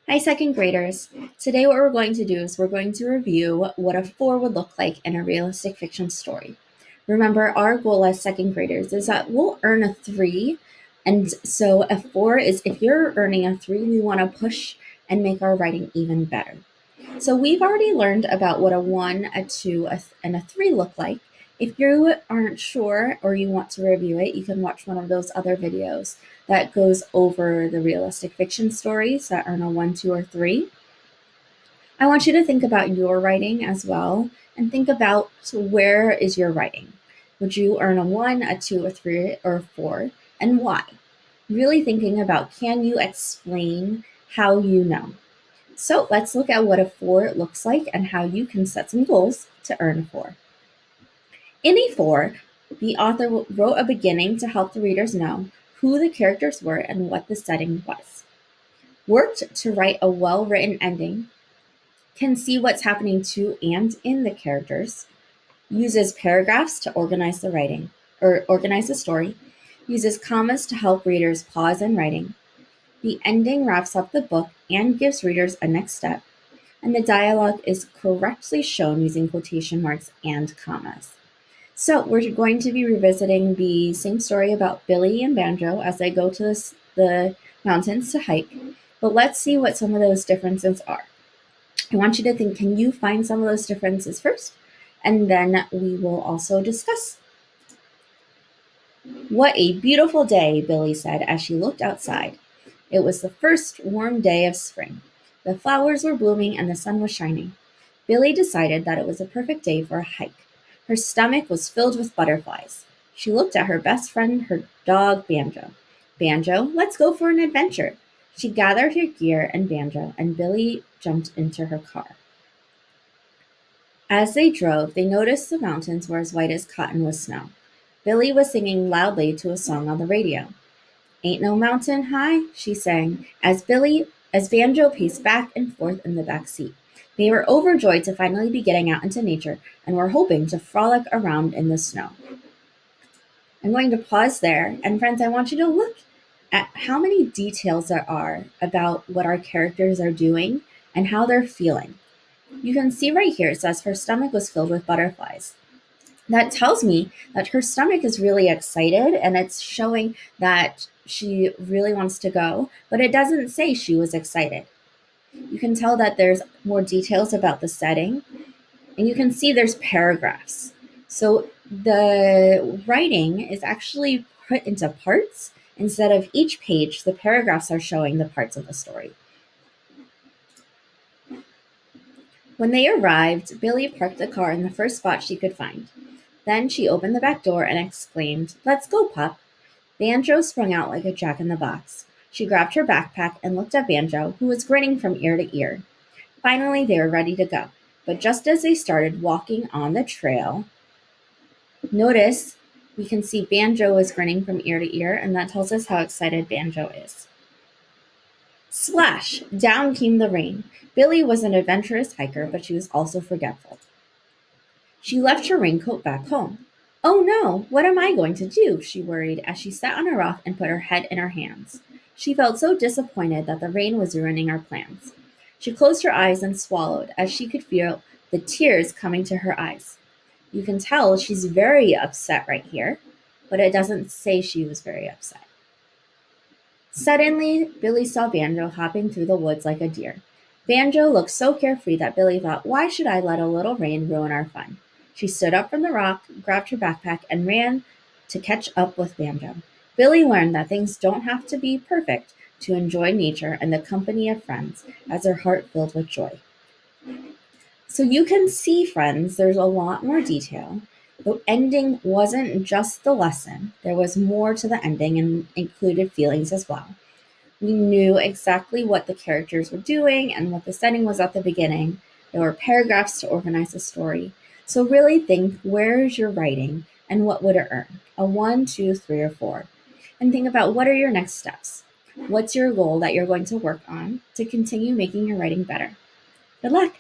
Hi, second graders. Today, what we're going to do is we're going to review what a 4 would look like in a realistic fiction story. Remember, our goal as second graders is that we'll earn a 3. And so, a 4 is if you're earning a 3, we want to push and make our writing even better. So, we've already learned about what a 1, a 2, and a 3 look like. If you aren't sure or you want to review it, you can watch one of those other videos that goes over the realistic fiction stories that earn a 1, 2, or 3. I want you to think about your writing as well and think about where is your writing? Would you earn a 1, a 2, a 3, or a 4, and why? Really thinking about can you explain how you know? So let's look at what a 4 looks like and how you can set some goals to earn a 4. In a 4, the author wrote a beginning to help the readers know who the characters were and what the setting was. Worked to write a well-written ending, can see what's happening to and in the characters, uses paragraphs to organize the writing or organize the story, uses commas to help readers pause in writing. The ending wraps up the book and gives readers a next step, and the dialogue is correctly shown using quotation marks and commas. So we're going to be revisiting the same story about Billy and Banjo as they go to the mountains to hike, but let's see what some of those differences are. I want you to think, can you find some of those differences first? And then we will also discuss. What a beautiful day, Billy said as she looked outside. It was the first warm day of spring. The flowers were blooming and the sun was shining. Billy decided that it was a perfect day for a hike. Her stomach was filled with butterflies. She looked at her best friend, her dog, Banjo. Banjo, let's go for an adventure. She gathered her gear and Banjo, and Billy jumped into her car. As they drove, they noticed the mountains were as white as cotton with snow. Billy was singing loudly to a song on the radio. Ain't no mountain high, she sang, as Banjo paced back and forth in the back seat. They were overjoyed to finally be getting out into nature and were hoping to frolic around in the snow. I'm going to pause there, and friends, I want you to look at how many details there are about what our characters are doing and how they're feeling. You can see right here, it says her stomach was filled with butterflies. That tells me that her stomach is really excited and it's showing that she really wants to go, but it doesn't say she was excited. You can tell that there's more details about the setting, and you can see there's paragraphs. So the writing is actually put into parts. Instead of each page, the paragraphs are showing the parts of the story. When they arrived, Billy parked the car in the first spot she could find. Then she opened the back door and exclaimed, "Let's go, Pup." Banjo sprung out like a jack-in-the-box. She grabbed her backpack and looked at Banjo, who was grinning from ear to ear. Finally, they were ready to go. But just as they started walking on the trail, notice we can see Banjo was grinning from ear to ear, and that tells us how excited Banjo is. Splash! Down came the rain. Billy was an adventurous hiker, but she was also forgetful. She left her raincoat back home. Oh no, what am I going to do? She worried as she sat on a rock and put her head in her hands. She felt so disappointed that the rain was ruining her plans. She closed her eyes and swallowed as she could feel the tears coming to her eyes. You can tell she's very upset right here, but it doesn't say she was very upset. Suddenly, Billy saw Banjo hopping through the woods like a deer. Banjo looked so carefree that Billy thought, why should I let a little rain ruin our fun? She stood up from the rock, grabbed her backpack, and ran to catch up with Banjo. Billy learned that things don't have to be perfect to enjoy nature and the company of friends, as her heart filled with joy. So you can see, friends, there's a lot more detail. The ending wasn't just the lesson. There was more to the ending and included feelings as well. We knew exactly what the characters were doing and what the setting was at the beginning. There were paragraphs to organize the story. So really think, where is your writing and what would it earn? A 1, 2, 3, or 4. And think about what are your next steps? What's your goal that you're going to work on to continue making your writing better? Good luck!